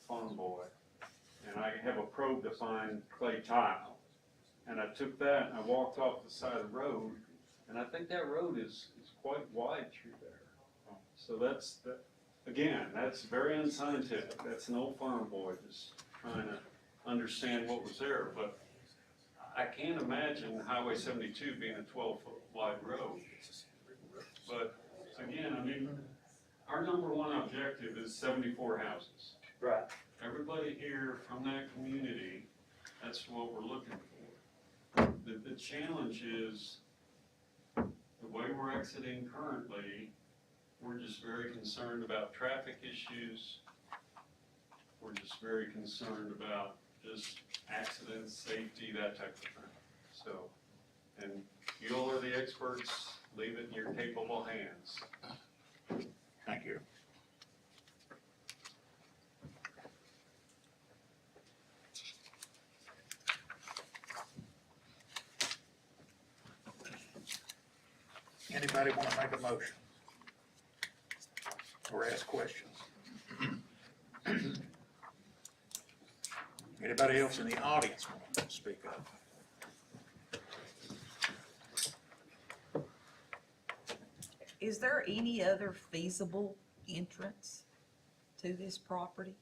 farm boy, and I have a probe to find clay tile. And I took that and I walked off the side of the road, and I think that road is quite wide through there. So again, that's very unscientific. That's an old farm boy just trying to understand what was there. But I can't imagine Highway 72 being a 12-foot wide road. But again, I mean, our number one objective is 74 houses. Right. Everybody here from that community, that's what we're looking for. The challenge is the way we're exiting currently, we're just very concerned about traffic issues. We're just very concerned about just accidents, safety, that type of thing. So, and you all are the experts, leave it in your capable hands. Thank you. Anybody want to make a motion or ask questions? Anybody else in the audience want to speak up? Is there any other feasible entrance to this property?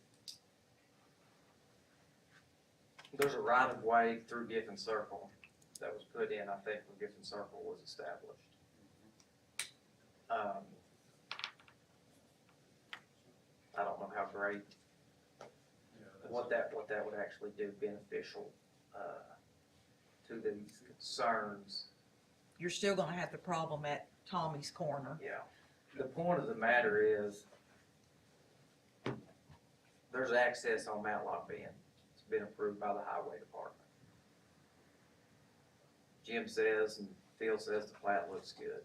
There's a right of way through Giffen Circle that was put in, I think, when Giffen Circle was established. I don't know how great, what that would actually do beneficial to these concerns. You're still gonna have the problem at Tommy's Corner. Yeah. The point of the matter is, there's access on Matlock Bend. It's been approved by the Highway Department. Jim says and Phil says the plat looks good.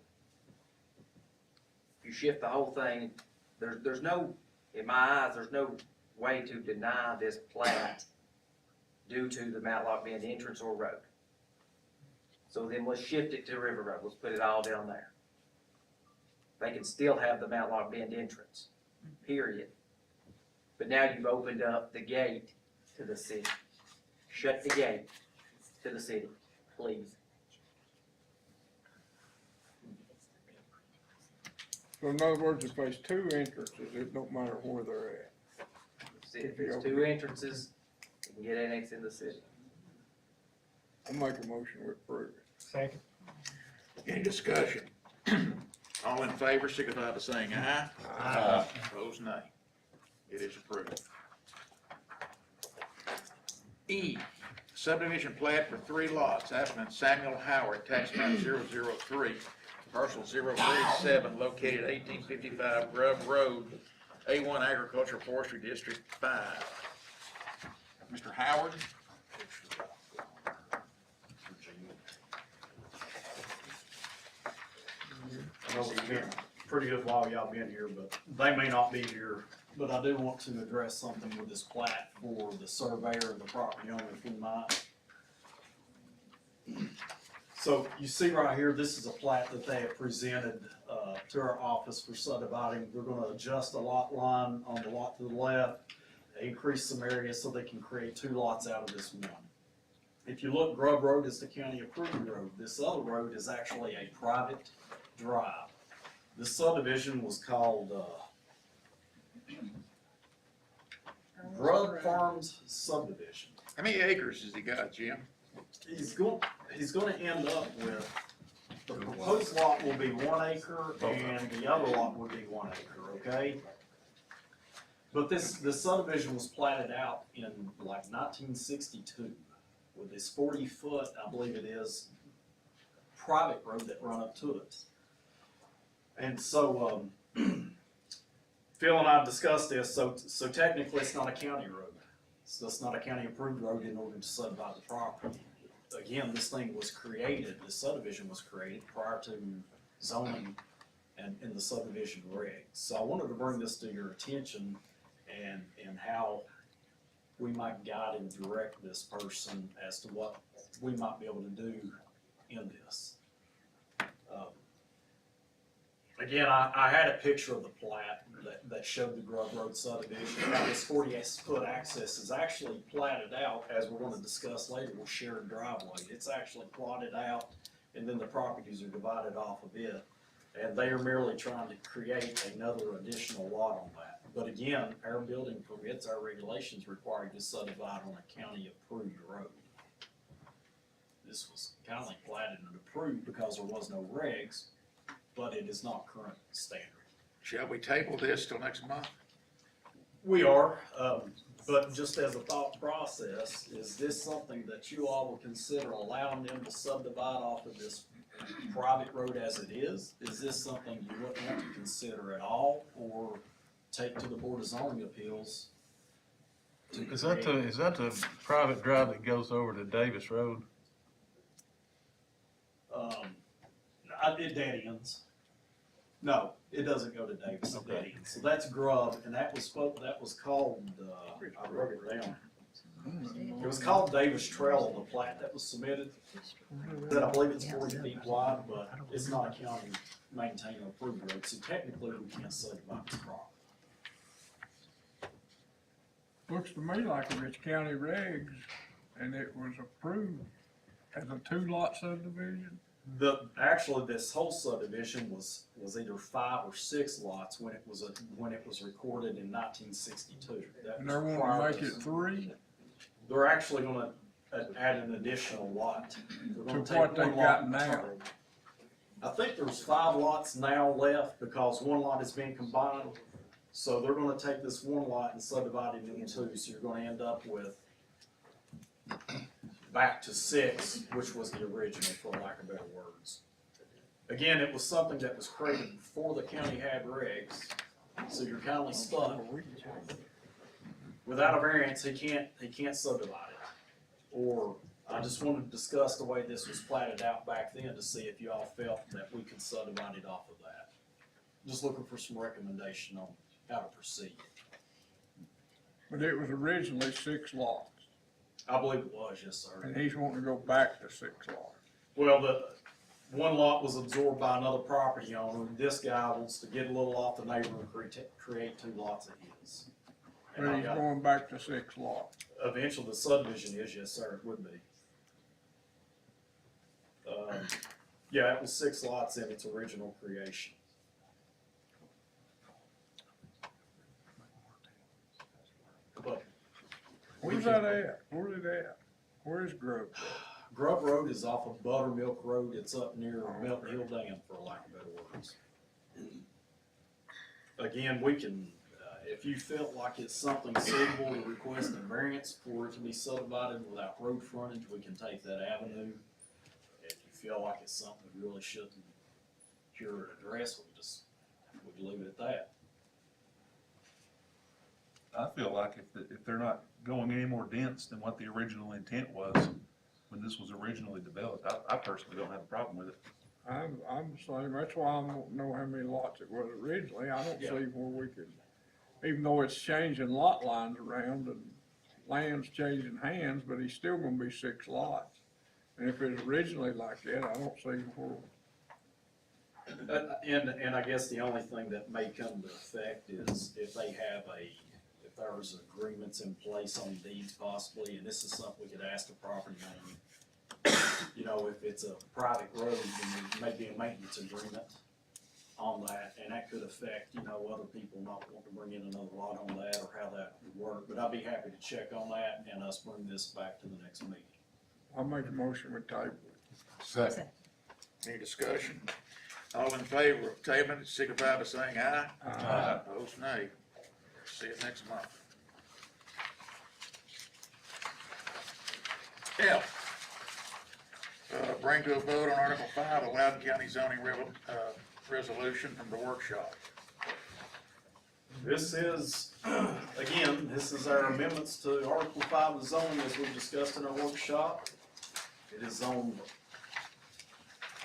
If you shift the whole thing, there's no, in my eyes, there's no way to deny this plat due to the Matlock Bend entrance or road. So then let's shift it to River Road. Let's put it all down there. They can still have the Matlock Bend entrance, period. But now you've opened up the gate to the city. Shut the gate to the city, please. So in other words, if there's two entrances, it don't matter where they're at. If there's two entrances, you can get annexed in the city. I make a motion to approve it. Second. Any discussion? All in favor, signify by saying aye. Aye. Opposed, nay. It is approved. E, subdivision plat for 3 lots, applicant Samuel Howard, tax map 003, parcel 037, located 1855 Grub Road, A1 Agricultural Forestry District 5. Mr. Howard? I know it's been a pretty good while y'all been here, but they may not be here. But I do want to address something with this plat for the surveyor of the property owner, if we might. So you see right here, this is a plat that they have presented to our office for subdividing. They're gonna adjust the lot line on the lot to the left, increase some area so they can create 2 lots out of this one. If you look, Grub Road is the county approved road. This other road is actually a private drive. This subdivision was called Grub Farms Subdivision. How many acres has he got, Jim? He's gonna end up with, the proposed lot will be 1 acre and the other lot will be 1 acre, okay? But this subdivision was platted out in like 1962 with this 40-foot, I believe it is, private road that run up to it. And so, Phil and I discussed this, so technically it's not a county road. So it's not a county approved road in order to subdivide the property. Again, this thing was created, this subdivision was created prior to zoning and in the subdivision regs. So I wanted to bring this to your attention and how we might guide and direct this person as to what we might be able to do in this. Again, I had a picture of the plat. that showed the Grub Road subdivision. Now, this 40-foot access is actually platted out, as we're gonna discuss later, with shared driveway. It's actually plotted out, and then the properties are divided off of it. And they are merely trying to create another additional lot on that. But again, our building permits, our regulations require you to subdivide on a county-approved road. This was kindly platted and approved because there was no regs, but it is not current standard. Shall we table this till next month? We are, but just as a thought process, is this something that you all would consider allowing them to subdivide off of this private road as it is? Is this something you wouldn't want to consider at all, or take to the Board of Zoning Appeals? Is that the private drive that goes over to Davis Road? It dead ends. No, it doesn't go to Davis, it dead ends. So that's Grub, and that was called, I wrote it down. It was called Davis Trail on the plat that was submitted, that I believe it's 40 feet wide, but it's not a county maintained or approved road, so technically we can't subdivide the property. Looks to me like if it's county regs and it was approved as a 2-lot subdivision, Actually, this whole subdivision was either 5 or 6 lots when it was recorded in 1962. That and was they're wanting prior to make it 3 They're actually gonna add an additional lot. They're gonna to take what they one lot got and now. turn. I think there's 5 lots now left because one lot is being combined. So they're gonna take this one lot and subdivide it into 2, so you're gonna end up with back to 6, which was the original, for lack of better words. Again, it was something that was created before the county had regs, so you're kindly stuck. Without a variance, he can't subdivide it. Or, I just wanted to discuss the way this was platted out back then to see if you all felt that we could subdivide it off of that. Just looking for some recommendation on how to proceed. but it was originally 6 lots. I believe it was, yes, sir. And he's wanting to go back to 6 lots. Well, the one lot was absorbed by another property owner. This guy wants to get a little off the neighbor and create 2 lots of his. And But I he's got, going back to 6 lots. eventually the subdivision is, yes, sir, it would be. Yeah, it was 6 lots in its original creation. But Where's that at? Where's it at? Where's Grove? Grub Road is off of Buttermilk Road. It's up near Melton Hill Dam, for lack of better words. Again, we can, if you felt like it's something suitable to request a variance for it to be subdivided without road frontage, we can take that avenue. If you feel like it's something we really shouldn't cure or address, we leave it at that. I feel like if they're not going any more dense than what the original intent was when this was originally developed, I personally don't have a problem with it. I'm the same, that's why I don't know how many lots it was originally, I don't see Yeah. where we could, even though it's changing lot lines around and land's changing hands, but he's still gonna be 6 lots. And if it's originally like that, I don't see where, And I guess the only thing that may come to effect is if they have if there's agreements in place on deeds possibly, and this is something we could ask the property owner. You know, if it's a private road, then there may be a maintenance agreement on that, and that could affect, other people not wanting to bring in another lot on that, or how that would work. But I'd be happy to check on that and us bring this back to the next meeting. I'll make a motion with table. Second. Any discussion? All in favor of tabling, signify by saying aye. Aye. Opposed, nay. See you next month. F, bring to a vote on Article 5, the Loudon County zoning resolution from the workshop. This is, again, this is our amendments to Article 5 of zoning as we discussed in our workshop. It is on,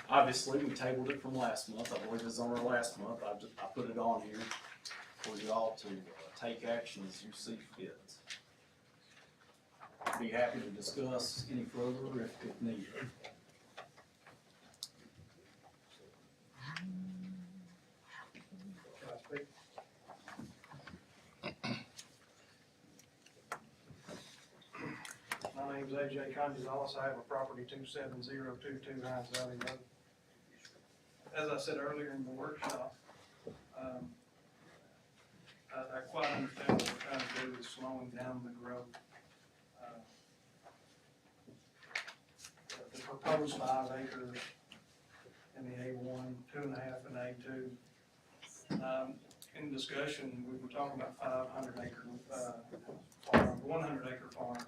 obviously, we tabled it from last month. I believe it's on our last month. I put it on here for you all to take action as you see fit. Be happy to discuss any further if needed. name's AJ Conjazales. I have a property 27022 Hines Valley Road. As I said earlier in the workshop, I quite understand what we're trying to do is slowing down the growth. The proposed 5 acres in the A1, 2.5 in A2. In discussion, we were talking about 500 acre farm, 100 acre farm,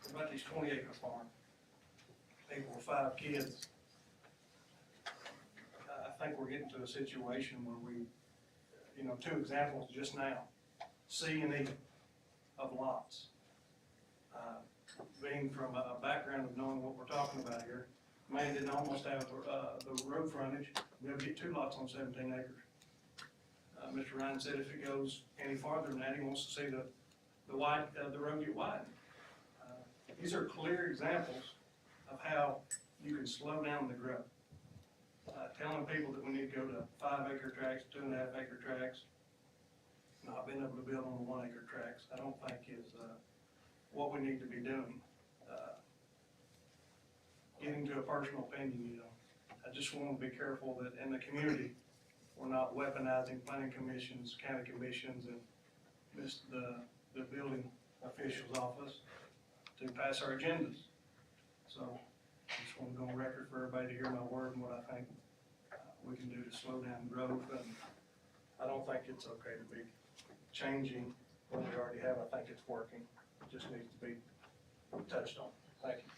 what about these 20 acre farm? People with 5 kids. I think we're getting to a situation where we, 2 examples just now, C and E of lots. Being from a background of knowing what we're talking about here, man didn't almost have the road frontage, we'll get 2 lots on 17 acres. Mr. Ryan said if it goes any farther than that, he wants to see the road get widened. These are clear examples of how you can slow down the growth. Telling people that we need to go to 5 acre tracts, 2.5 acre tracts, not being able to build on the 1 acre tracts, I don't think is what we need to be doing. Getting to a personal opinion, I just want to be careful that in the community, we're not weaponizing planning commissions, county commissions, and the building official's office to pass our agendas. So I just want to go on record for everybody to hear my word and what I think we can do to slow down growth. And I don't think it's okay to be changing what we already have. I think it's working. It just needs to be touched on. Thank you.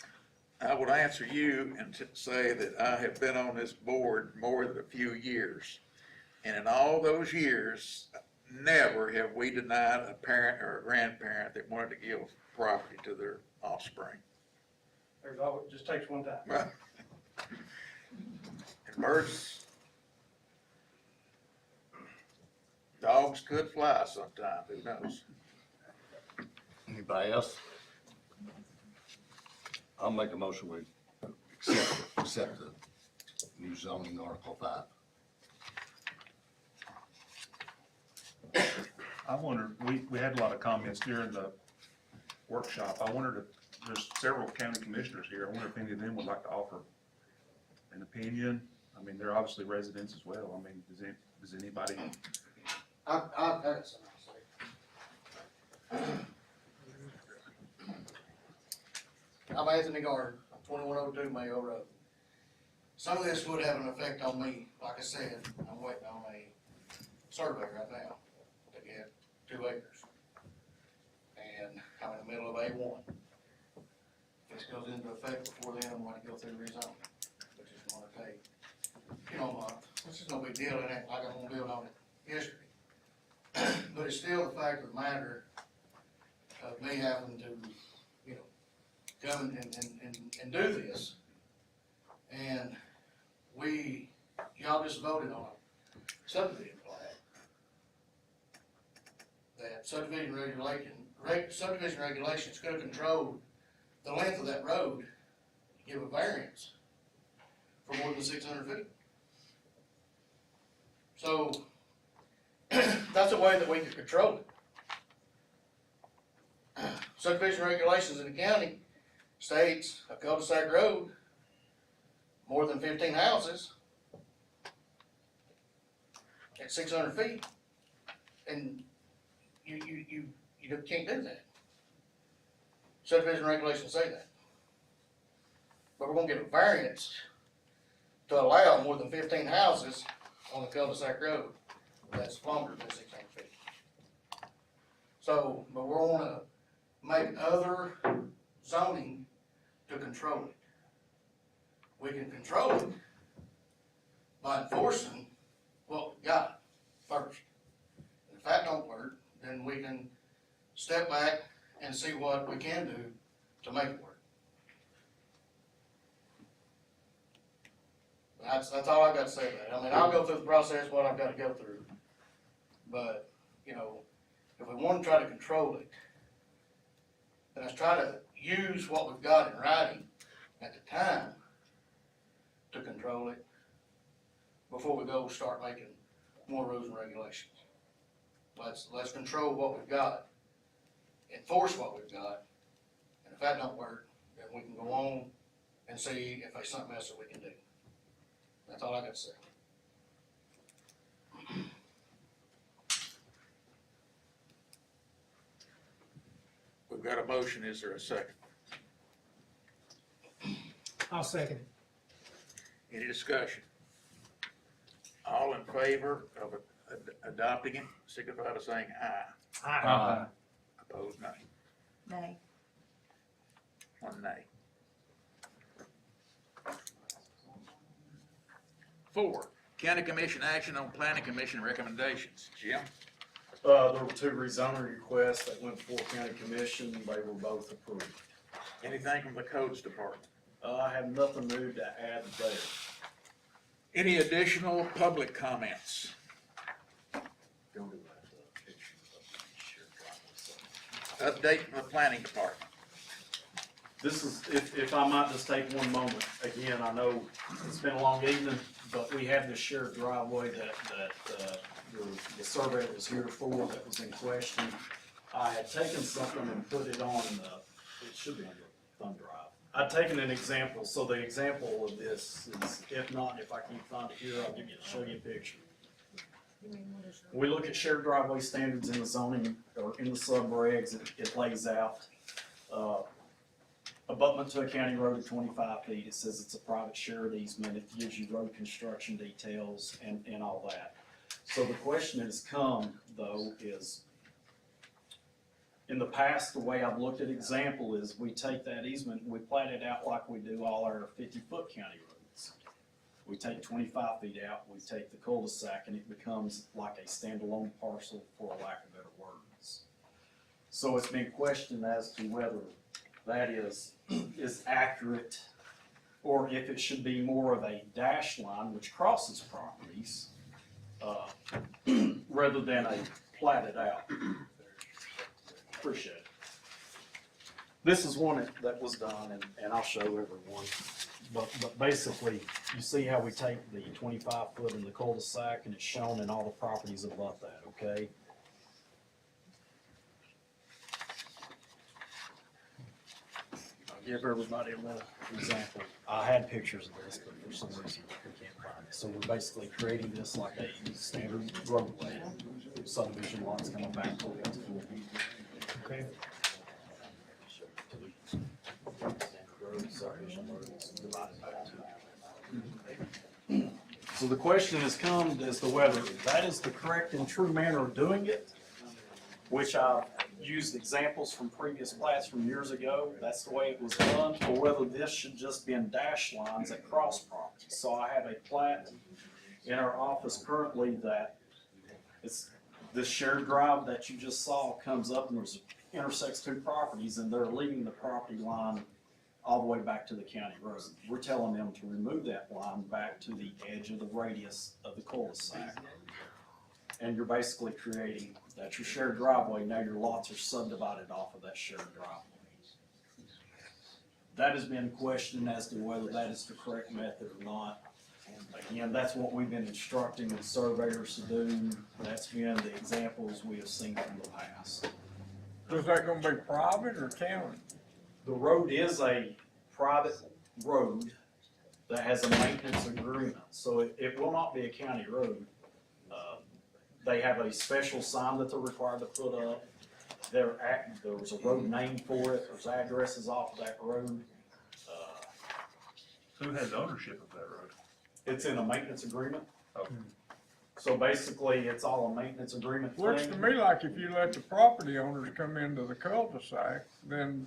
I would answer you and say that I have been on this board more than a few years. And in all those years, never have we denied a parent or a grandparent that wanted to give property to their offspring. There's always, just takes one time. Right. And birds, dogs could fly sometime, who knows? Anybody else? I'll make a motion, we accept the new zoning Article 5. I wonder, we had a lot of comments during the workshop. I wondered if, there's several county commissioners here. I wonder if any of them would like to offer an opinion. I mean, they're obviously residents as well. I mean, does anybody? I've had something to say. I'm Anthony Gardner, 2102 Mayo Road. Some of this would have an effect on me. Like I said, I'm waiting on a survey right now to get 2 acres. And I'm in the middle of A1. If this goes into effect before then, I'm going to go through rezoning, which is going to take, a month. This is no big deal. It ain't like I'm going to build on it yesterday. But it's still the fact of the matter of me having to, come and do this. And y'all just voted on a subdivision plat. That subdivision regulations could have controlled the length of that road, give a variance for more than 600 feet. So that's a way that we could control it. Subdivision regulations in the county states a cul-de-sac road, more than 15 houses at 600 feet, and you can't do that. Subdivision regulations say that. But we're gonna get a variance to allow more than 15 houses on the cul-de-sac road that's longer than 600 feet. So, but we're gonna make other zoning to control it. We can control it by enforcing what we got first. And if that don't work, then we can step back and see what we can do to make it work. That's all I got to say about it. I mean, I'll go through the process, what I've got to go through. But, if we want to try to control it, then let's try to use what we've got in writing at the time to control it before we go start making more rules and regulations. Let's control what we've got, enforce what we've got, and if that don't work, we can go on and see if there's something else that we can do. That's all I got to say. We've got a motion, is there a second? I'll second it. Any discussion? All in favor of adopting it, signify by saying aye. Opposed, nay. Nay. One nay. 4, county commission action on planning commission recommendations. Jim? There were 2 rezoning requests that went before county commission, they were both approved. Anything from the codes department? I have nothing new to add there. Any additional public comments? Update from the planning department. This is, if I might just take one moment, again, I know it's been a long evening, but we have this shared driveway that the survey was here for, that was in question. I had taken something and put it on, it should be on the thumb drive. I'd taken an example, so the example of this is, if not, if I can find it here, I'll show you a picture. We look at shared driveway standards in the zoning, or in the sub-regs, it lays out, abutment to a county road of 25 feet, it says it's a private shared easement, it gives you road construction details and all that. So the question that has come, though, is, in the past, the way I've looked at example is we take that easement, we plat it out like we do all our 50-foot county roads. We take 25 feet out, we take the cul-de-sac, and it becomes like a standalone parcel, for a lack of better words. So it's been questioned as to whether that is accurate, or if it should be more of a dash line which crosses properties, rather than a platted out. Appreciate it. This is one that was done, and I'll show everyone. But basically, you see how we take the 25 foot in the cul-de-sac, and it's shown in all the properties above that, okay? I'll give everybody a little example. I had pictures of this, but for some reason we can't find it. So we're basically creating this like a standard roadway, subdivision lots coming back. Okay. So the question has come as to whether that is the correct and true manner of doing it, which I've used examples from previous plats from years ago. That's the way it was done, or whether this should just be in dash lines that cross properties. So I have a plat in our office currently that it's this shared drive that you just saw comes up and intersects 2 properties, and they're leaving the property line all the way back to the county road. We're telling them to remove that line back to the edge of the radius of the cul-de-sac. And you're basically creating, that's your shared driveway, now your lots are subdivided off of that shared driveway. That has been questioned as to whether that is the correct method or not. Again, that's what we've been instructing the surveyors to do. That's been the examples we have seen from the past. So is that gonna be private or county? The road is a private road that has a maintenance agreement, so it will not be a county road. They have a special sign that they're required to put up. There was a road name for it, there's addresses off of that road. Who has ownership of that road? It's in a maintenance agreement. Okay. So basically, it's all a maintenance agreement thing. Looks to me like if you let the property owners come into the cul-de-sac, then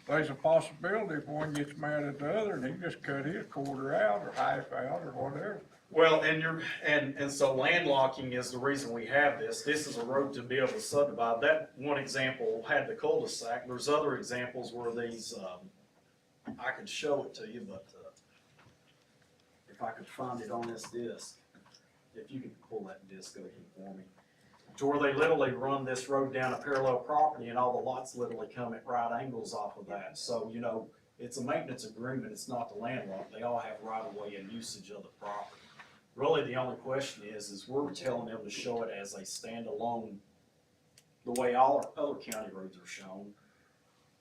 there's a possibility if one gets mad at the other, and he just cut his quarter out or half out or whatever. Well, and so landlocking is the reason we have this. This is a road to be able to subdivide. That one example had the cul-de-sac. There's other examples where these, I could show it to you, but, if I could find it on this disc, if you could pull that disc open for me. To where they literally run this road down a parallel property and all the lots literally come at right angles off of that. So, you know, it's a maintenance agreement, it's not the landlocked. They all have right of way and usage of the property. Really, the only question is we're telling them to show it as a standalone, the way all our other county roads are shown.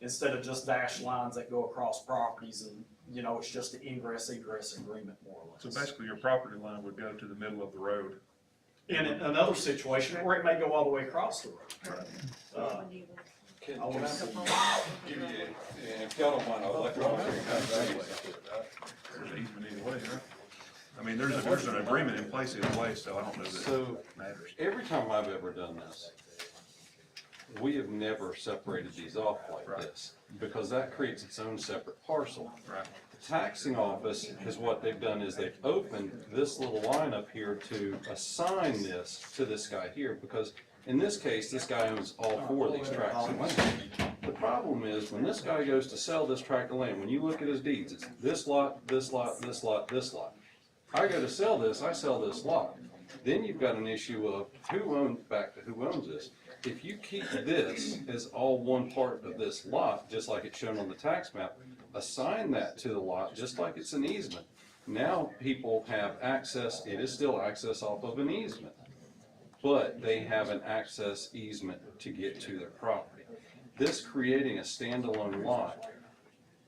instead of just dashed lines that go across properties and, you know, it's just an ingress egress agreement more or So less. basically, your property line would go to the middle of the road. In another situation where it may go all the way across the road. Can, I would can say- I give you, and if y'all don't mind, I'd like to. There's an easement either way, right? I mean, there's an agreement in place either way, so I don't know that So, it matters. every time I've ever done this, we have never separated these off like Right. this, because that creates its own separate parcel. Right. The taxing office is what they've done is they've opened this little line up here to assign this to this guy here, because in this case, this guy owns all four of these tracts of land. The problem is, when this guy goes to sell this tract of land, when you look at his deeds, it's this lot, this lot, this lot, this lot. I go to sell this, I sell this lot. Then you've got an issue of back to who owns this. If you keep this as all one part of this lot, just like it's shown on the tax map, assign that to the lot, just like it's an easement. Now people have access, it is still access off of an easement, but they have an access easement to get to their property. This creating a standalone lot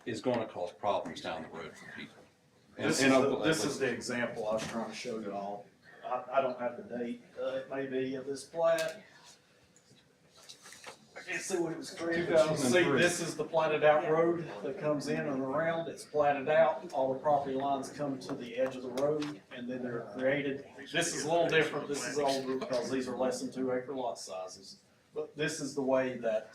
is gonna cause problems down the road for people. And- This and is, I'll- this is the example I was trying to show you all. I don't have the date, it may be of this plat. I can't see what it was created. 2003. See, this is the platted out road that comes in and around, it's platted out, all the property lines come to the edge of the road, and then they're created. This is a little different, this is older, because these are less than 2 acre lot sizes. But this is the way that,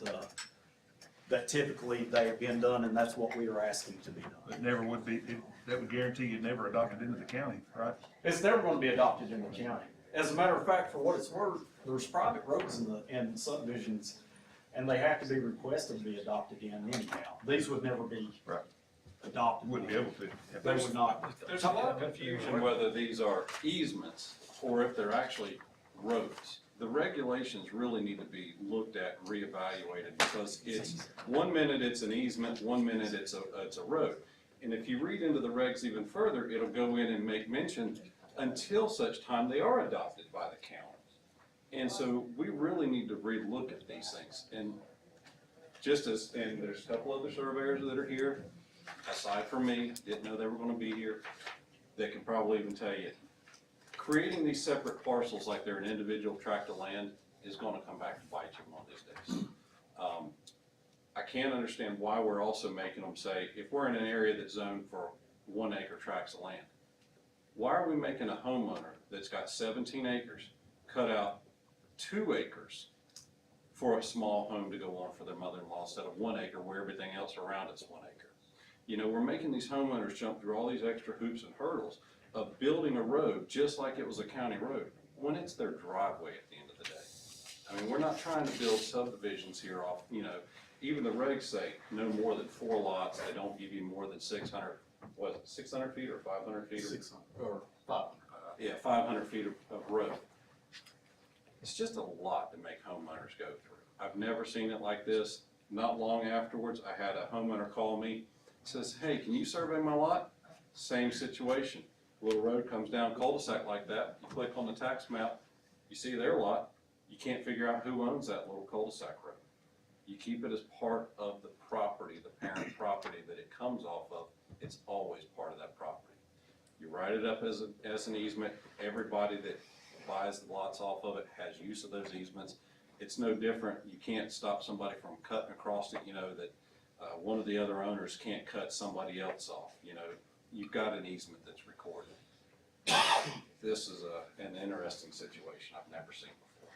that typically they have been done, and that's what we are asking to be done. It never would be, that would guarantee you'd never adopt it into the county, right? It's never gonna be adopted in the county. As a matter of fact, for what it's worth, there's private roads in subdivisions, and they have to be requested to be adopted in anyhow. These would never be Right. adopted. Wouldn't be able to. They would not. There's a lot of confusion whether these are easements or if they're actually roads. The regulations really need to be looked at, reevaluated, because it's, 1 minute it's an easement, 1 minute it's a road. And if you read into the regs even further, it'll go in and make mention until such time they are adopted by the county. And so we really need to relook at these things. And and there's a couple other surveyors that are here, aside from me, didn't know they were gonna be here, that can probably even tell you, creating these separate parcels like they're an individual tract of land is gonna come back to bite you one of these days. I can't understand why we're also making them say, if we're in an area that's zoned for 1 acre tracts of land, why are we making a homeowner that's got 17 acres cut out 2 acres for a small home to go on for their mother-in-law instead of 1 acre where everything else around it's 1 acre? You know, we're making these homeowners jump through all these extra hoops and hurdles of building a road just like it was a county road, when it's their driveway at the end of the day. I mean, we're not trying to build subdivisions here off, you know, even the regs say no more than 4 lots, they don't give you more than 600, was it 600 feet or 500 feet? 600 or 500. Yeah, 500 feet of road. It's just a lot to make homeowners go through. I've never seen it like this. Not long afterwards, I had a homeowner call me, says, hey, can you survey my lot? Same situation. Little road comes down cul-de-sac like that, you click on the tax map, you see their lot, you can't figure out who owns that little cul-de-sac road. You keep it as part of the property, the parent property that it comes off of, it's always part of that property. You write it up as an easement, everybody that buys the lots off of it has use of those easements. It's no different, you can't stop somebody from cutting across it, you know, that one of the other owners can't cut somebody else off, you know. You've got an easement that's recorded. This is an interesting situation I've never seen before.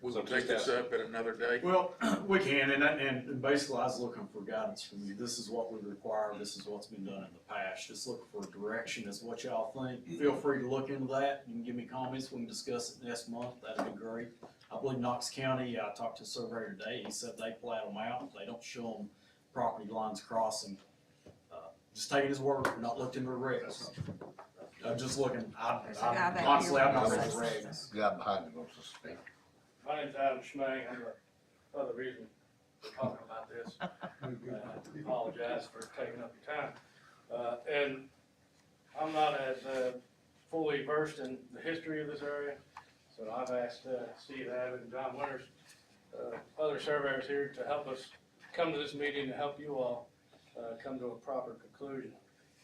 We'll So take just this up at another day. Well, we can, and basically I was looking for guidance from you. This is what we require, this is what's been done in the past. Just looking for direction as what y'all think. Feel free to look into that. You can give me comments, we can discuss it next month, that'd be great. I believe Knox County, I talked to a surveyor today, he said they plat them out, they don't show them property lines crossing. Just taking his word, not looked into the regs. I'm just looking, honestly, I've not read the regs. Guy behind you wants to speak. My name's Adam Schmang, I'm the other reason we're talking about this. I apologize for taking up your time. And I'm not as fully versed in the history of this area, so I've asked Steve Abbott and John Winters, other surveyors here, to help us come to this meeting to help you all, come to a proper conclusion.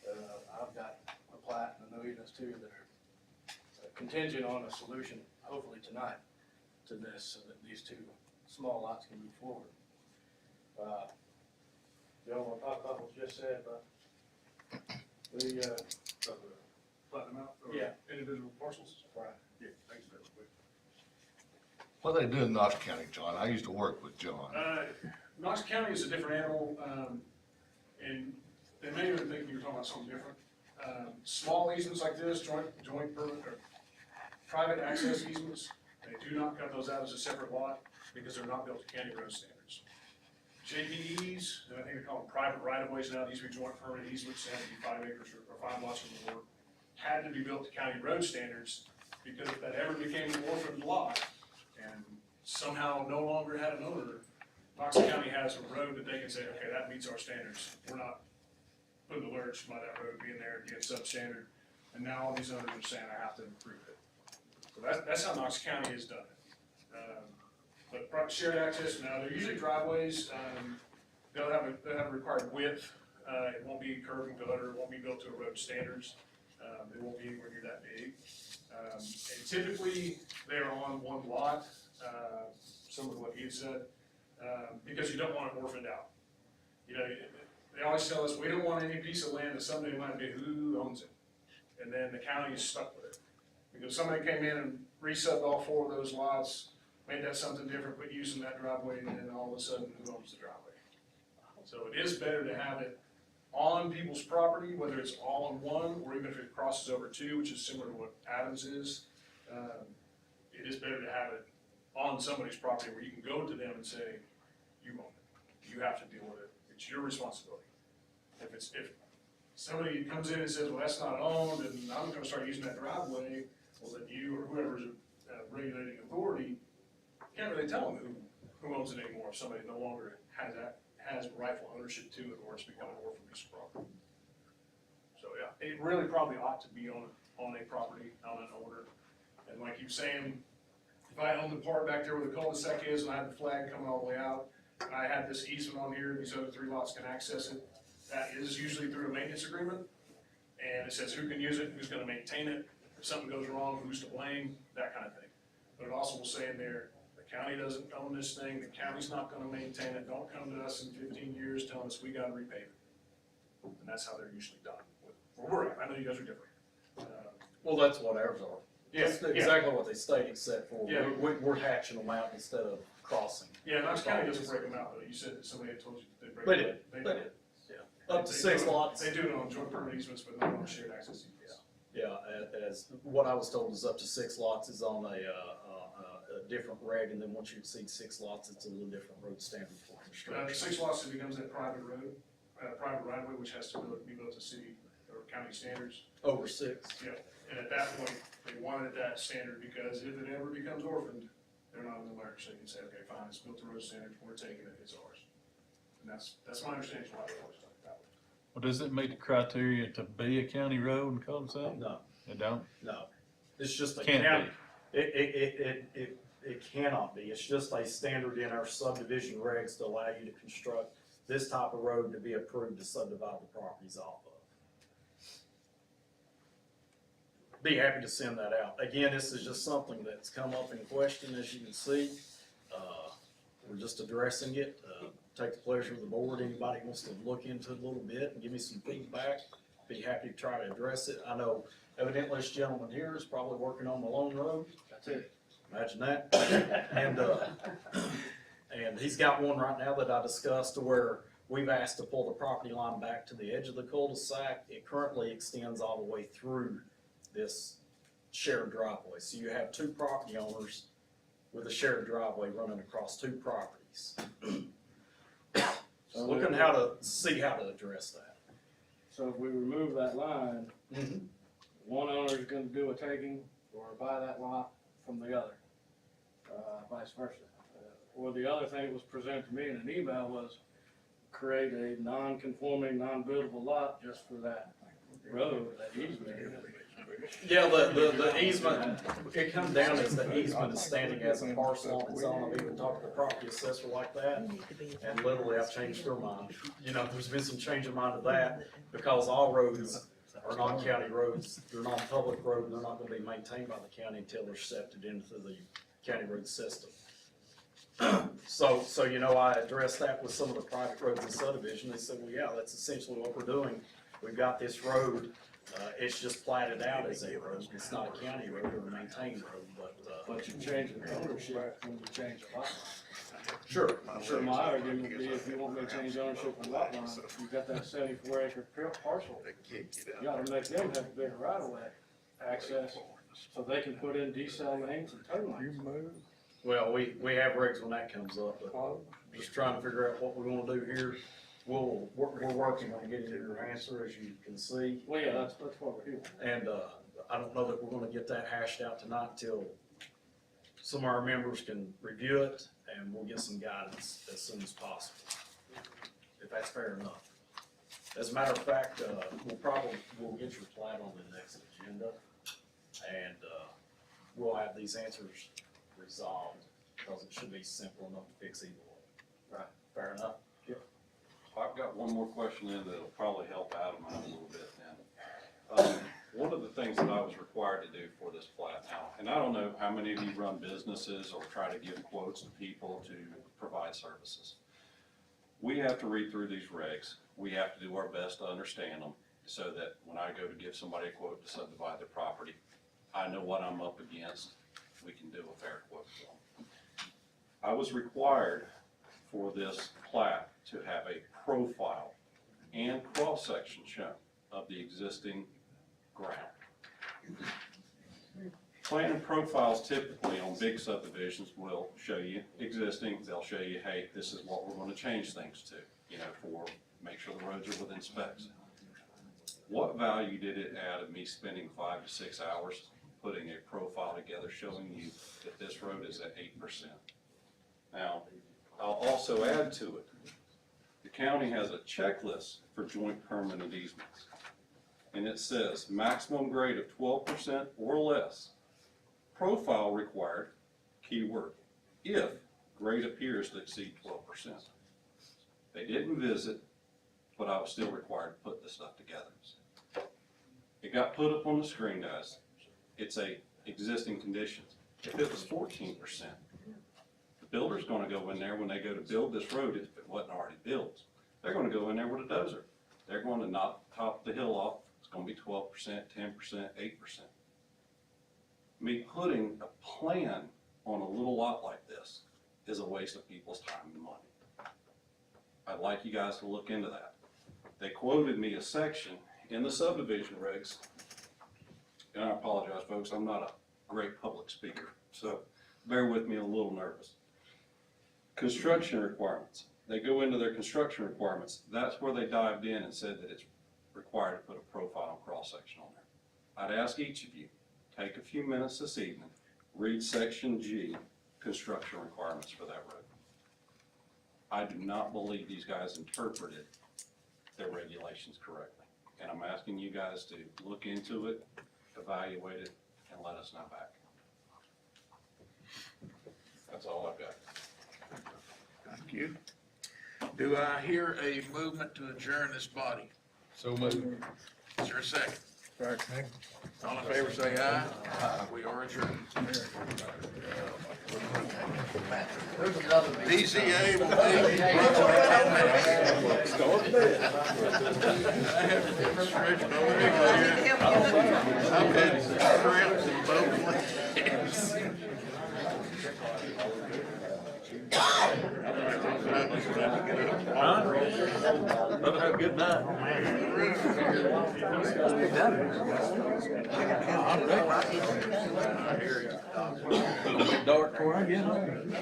I've got a plat, and I know he does too, that are contingent on a solution, hopefully tonight, to this, so that these two small lots can move forward. Y'all wanna talk about what you just said about the, Platinum out, or yeah, individual parcels? right. Yeah, thanks for that real quick. What they do in Knox County, John? I used to work with John. Knox County is a different animal, and they may even think you're talking about something different. Small easements like this, joint permit, or private access easements, they do not cut those out as a separate lot because they're not built to county road standards. JPEs, I think they call them private right-of-ways now, these would be joint permit easements, they have to be 5 acres or 5 lots or more, had to be built to county road standards, because if that ever became an orphaned lot, and somehow no longer had an owner, Knox County has a road that they can say, okay, that meets our standards, we're not putting the lurch by that road being there against substandard, and now all these owners are saying, I have to improve it. So that's how Knox County has done it. But shared access, now, they're usually driveways, they'll have a required width, it won't be curb and gutter, it won't be built to a road standards, it won't be anywhere near that big. And typically, they're on one lot, similar to what he had said, because you don't want it orphaned out. You know, they always tell us, we don't want any piece of land that someday might be who owns it. And then the county is stuck with it. Because somebody came in and resubbed all 4 of those lots, made that something different, but using that driveway, and then all of a sudden, who owns the driveway? So it is better to have it on people's property, whether it's all in one, or even if it crosses over 2, which is similar to what Adams is. It is better to have it on somebody's property where you can go to them and say, you own it, you have to deal with it, it's your responsibility. If somebody comes in and says, well, that's not owned, and I'm gonna start using that driveway, well, then you or whoever's regulating authority can't really tell them who owns it anymore if somebody no longer has rightful ownership to it, or it's become an orphan piece of property. So, yeah, it really probably ought to be on a property, on an owner. And like you were saying, if I owned the part back there where the cul-de-sac is, and I had the flag coming all the way out, and I had this easement on here, these other 3 lots can access it, that is usually through a maintenance agreement. And it says who can use it, who's gonna maintain it, if something goes wrong, who's to blame, that kind of thing. But it also will say in there, the county doesn't own this thing, the county's not gonna maintain it, don't come to us in 15 years telling us we gotta repave it. And that's how they're usually done, where we're at, I know you guys are different. Well, that's what ours are. That's Yeah. exactly what they state, except for Yeah. we're hatching them out instead of crossing. Yeah, Knox County doesn't break them out, though, you said that somebody had told you that they break They them did, out. they don't. did, yeah. Up to They 6 do it- lots. They do it on joint permit easements, but not on shared access easements. Yeah, as what I was told is up to 6 lots is on a different reg, and then once you exceed 6 lots, it's a little different road standard for construction. 6 lots, it becomes that private road, private right of way, which has to be built to city or county standards. Over 6. Yeah, and at that point, they wanted that standard because if it ever becomes orphaned, they're not in the lurch, they can say, okay, fine, it's built to road standards, we're taking it, it's ours. And that's my understanding of why they always talk about it. Well, does it meet the criteria to be a county road and cul-de-sac? No, It don't? no, it's just a Can't county, it cannot be, it's just a standard in our subdivision regs to allow you to construct this type of road to be approved to subdivide the properties off of. Be happy to send that out. Again, this is just something that's come up in question, as you can see. We're just addressing it. Take the pleasure of the board. Anybody wants to look into it a little bit and give me some feedback, be happy to try to address it. I know evidently this gentleman here is probably working on the Malone Road. That's it. Imagine that. And he's got one right now that I discussed to where we've asked to pull the property line back to the edge of the cul-de-sac. It currently extends all the way through this shared driveway. So you have 2 property owners with a shared driveway running across 2 properties. So looking how to address that. So if we remove that line, one owner's gonna do a taking or buy that lot from the other, vice versa. Or the other thing that was presented to me in an email was create a non-conforming, non-buildable lot just for that road, that easement. Yeah, the easement, it comes down as the easement is standing as a parcel on its own. I've even talked to the property assessor like that, and literally I've changed their mind. You know, there's been some change of mind of that, because all roads are non-county roads, they're non-public road, and they're not gonna be maintained by the county until they're accepted into the county road system. So, you know, I addressed that with some of the private roads in subdivision. They said, well, yeah, that's essentially what we're doing. We've got this road, it's just platted out as a road. It's not a county road or a maintained road, But you're changing the ownership when you change the lot line. sure, So my argument would be, if you want me to change ownership of lot line, you've got that 74-acre parcel. You gotta make them have bigger right of way access, so they can put in decel lanes and turn You lanes. move. Well, we have regs when that comes up, but just trying to figure out what we wanna do here. We're working on getting your answer, as you can see. Well, yeah, that's what we're doing. And, I don't know that we're gonna get that hashed out tonight till some of our members can review it, and we'll get some guidance as soon as possible, if that's fair enough. As a matter of fact, we'll get your plat on the next agenda, and, we'll have these answers resolved, because it should be simple enough to fix either way. Right, fair enough? I've got one more question in that'll probably help Adam out a little bit then. One of the things that I was required to do for this plat now, and I don't know how many of you run businesses or try to give quotes to people to provide services. We have to read through these regs. We have to do our best to understand them, so that when I go to give somebody a quote to subdivide their property, I know what I'm up against. We can do a fair quote for them. I was required for this plat to have a profile and cross-section shown of the existing ground. Plan and profiles typically on big subdivisions will show you existing, they'll show you, hey, this is what we're gonna change things to, you know, for, make sure the roads are within specs. What value did it add of me spending 5 to 6 hours putting a profile together showing you that this road is at 8%? Now, I'll also add to it, the county has a checklist for joint permanent easements. And it says maximum grade of 12% or less. Profile required, keyword, if grade appears to exceed 12%. They didn't visit, but I was still required to put this stuff together. It got put up on the screen, guys. It's a existing conditions. If it was 14%, the builder's gonna go in there when they go to build this road, if it wasn't already built, they're gonna go in there with a dozer. They're going to knock top the hill off. It's gonna be 12%, 10%, 8%. Me putting a plan on a little lot like this is a waste of people's time and money. I'd like you guys to look into that. They quoted me a section in the subdivision regs, and I apologize, folks, I'm not a great public speaker, so bear with me, I'm a little nervous. Construction requirements. They go into their construction requirements. That's where they dived in and said that it's required to put a profile and cross-section on there. I'd ask each of you, take a few minutes this evening, read section G, construction requirements for that road. I do not believe these guys interpreted their regulations correctly. And I'm asking you guys to look into it, evaluate it, and let us know back. That's all I've got. Thank you. Do I hear a movement to adjourn this body? So moved. Is there a second? Second. All in favor say aye. We are adjourned. BZA will be I've had cramps in both legs. Brother, have a good night. Dark before I get home.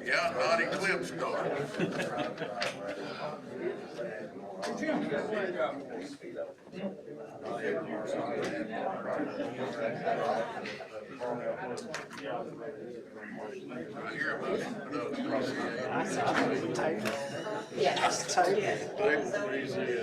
Yeah, not eclipse dark. I hear a motion for those BZA. Yes, totally. BZA.